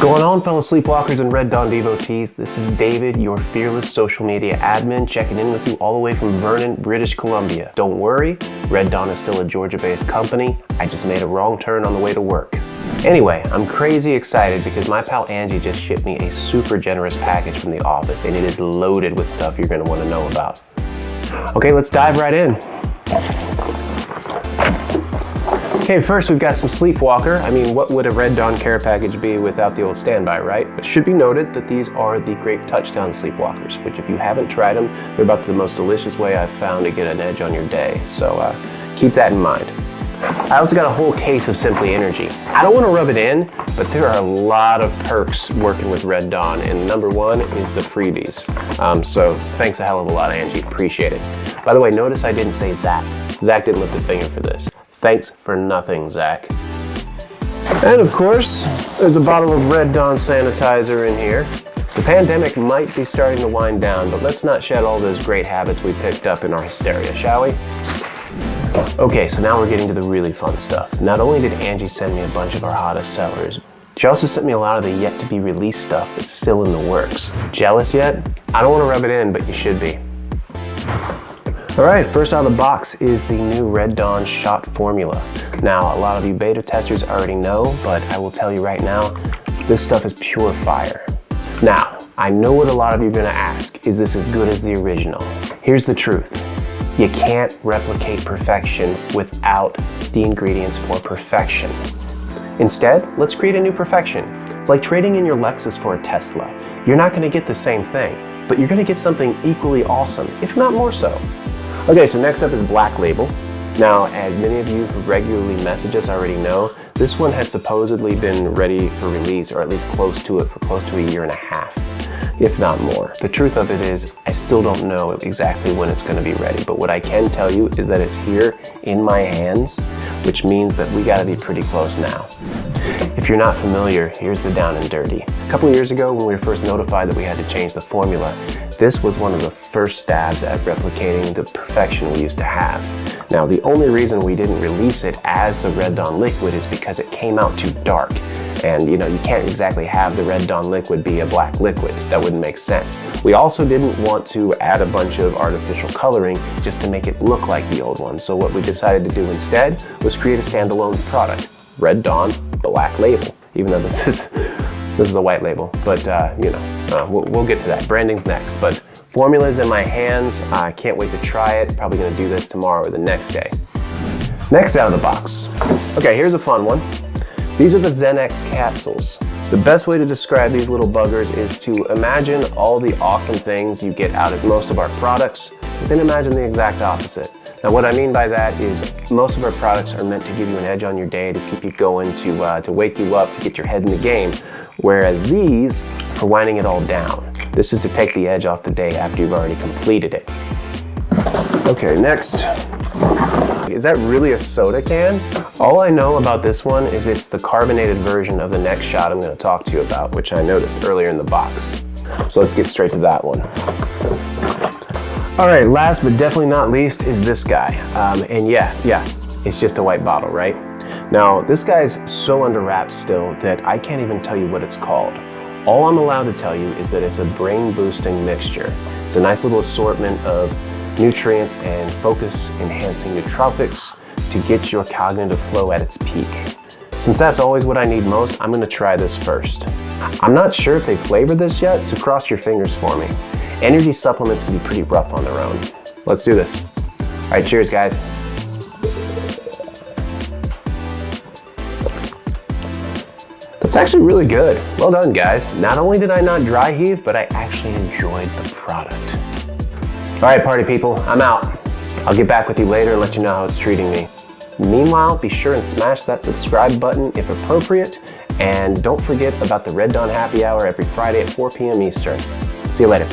What's going on, fellow Sleepwalkers and Red Dawn devotees? This is David, your fearless social media admin, checking in with you all the way from Vernon, British Columbia. Don't worry, Red Dawn is still a Georgia-based company. I just made a wrong turn on the way to work. Anyway, I'm crazy excited because my pal Angie just shipped me a super generous package from the office, and it is loaded with stuff you're going to want to know about. Okay, let's dive right in. Okay, first we've got some Sleepwalker. I mean, what would a Red Dawn care package be without the old standby, right? It should be noted that these are the Grape Touchdown Sleepwalkers, which if you haven't tried them, they're about the most delicious way I've found to get an edge on your day. So keep that in mind. I also got a whole case of Simply Energy. I don't want to rub it in, but there are a lot of perks working with Red Dawn, and number one is the freebies. So thanks a hell of a lot, Angie. Appreciate it. By the way, notice I didn't say Zach. Zach didn't lift a finger for this. Thanks for nothing, Zach. And of course, there's a bottle of Red Dawn sanitizer in here. The pandemic might be starting to wind down, but let's not shed all those great habits we picked up in our hysteria, shall we? Okay, so now we're getting to the really fun stuff. Not only did Angie send me a bunch of our hottest sellers, she also sent me a lot of the yet-to-be-released stuff that's still in the works. Jealous yet? I don't want to rub it in, but you should be. All right, first out of the box is the new Red Dawn shot formula. Now, a lot of you beta testers already know, but I will tell you right now, this stuff is pure fire. Now, I know what a lot of you are gonna ask, is this as good as the original? Here's the truth. You can't replicate perfection without the ingredients for perfection. Instead, let's create a new perfection. It's like trading in your Lexus for a Tesla. You're not gonna get the same thing, but you're gonna get something equally awesome, if not more so. Okay, so next up is Black Label. Now, as many of you who regularly message us already know, this one has supposedly been ready for release, or at least close to it, for close to a year and a half, if not more. The truth of it is, I still don't know exactly when it's going to be ready, but what I can tell you is that it's here in my hands, which means that we got to be pretty close now. If you're not familiar, here's the down and dirty. A couple years ago, when we were first notified that we had to change the formula, this was one of the first stabs at replicating the perfection we used to have. Now, the only reason we didn't release it as the Red Dawn liquid is because it came out too dark. And you can't exactly have the Red Dawn liquid be a black liquid. That wouldn't make sense. We also didn't want to add a bunch of artificial coloring just to make it look like the old one. So what we decided to do instead was create a standalone product, Red Dawn Black Label, even though this is a white label, but we'll get to that. Branding's next, but formula's in my hands. I can't wait to try it. Probably gonna do this tomorrow or the next day. Next out of the box. Okay, here's a fun one. These are the Xenx Capsules. The best way to describe these little buggers is to imagine all the awesome things you get out of most of our products, but then imagine the exact opposite. Now, what I mean by that is most of our products are meant to give you an edge on your day, to keep you going, to wake you up, to get your head in the game, whereas these are winding it all down. This is to take the edge off the day after you've already completed it. Okay, next. Is that really a soda can? All I know about this one is it's the carbonated version of the next shot I'm going to talk to you about, which I noticed earlier in the box. So let's get straight to that one. All right, last but definitely not least is this guy. And yeah, it's just a white bottle, right? Now, this guy's so under wraps still that I can't even tell you what it's called. All I'm allowed to tell you is that it's a brain-boosting mixture. It's a nice little assortment of nutrients and focus-enhancing nootropics to get your cognitive flow at its peak. Since that's always what I need most, I'm gonna try this first. I'm not sure if they flavored this yet, so cross your fingers for me. Energy supplements can be pretty rough on their own. Let's do this. All right, cheers, guys. That's actually really good. Well done, guys. Not only did I not dry heave, but I actually enjoyed the product. All right, party people, I'm out. I'll get back with you later and let you know how it's treating me. Meanwhile, be sure and smash that subscribe button if appropriate, and don't forget about the Red Dawn Happy Hour every Friday at 4 p.m. Eastern. See you later.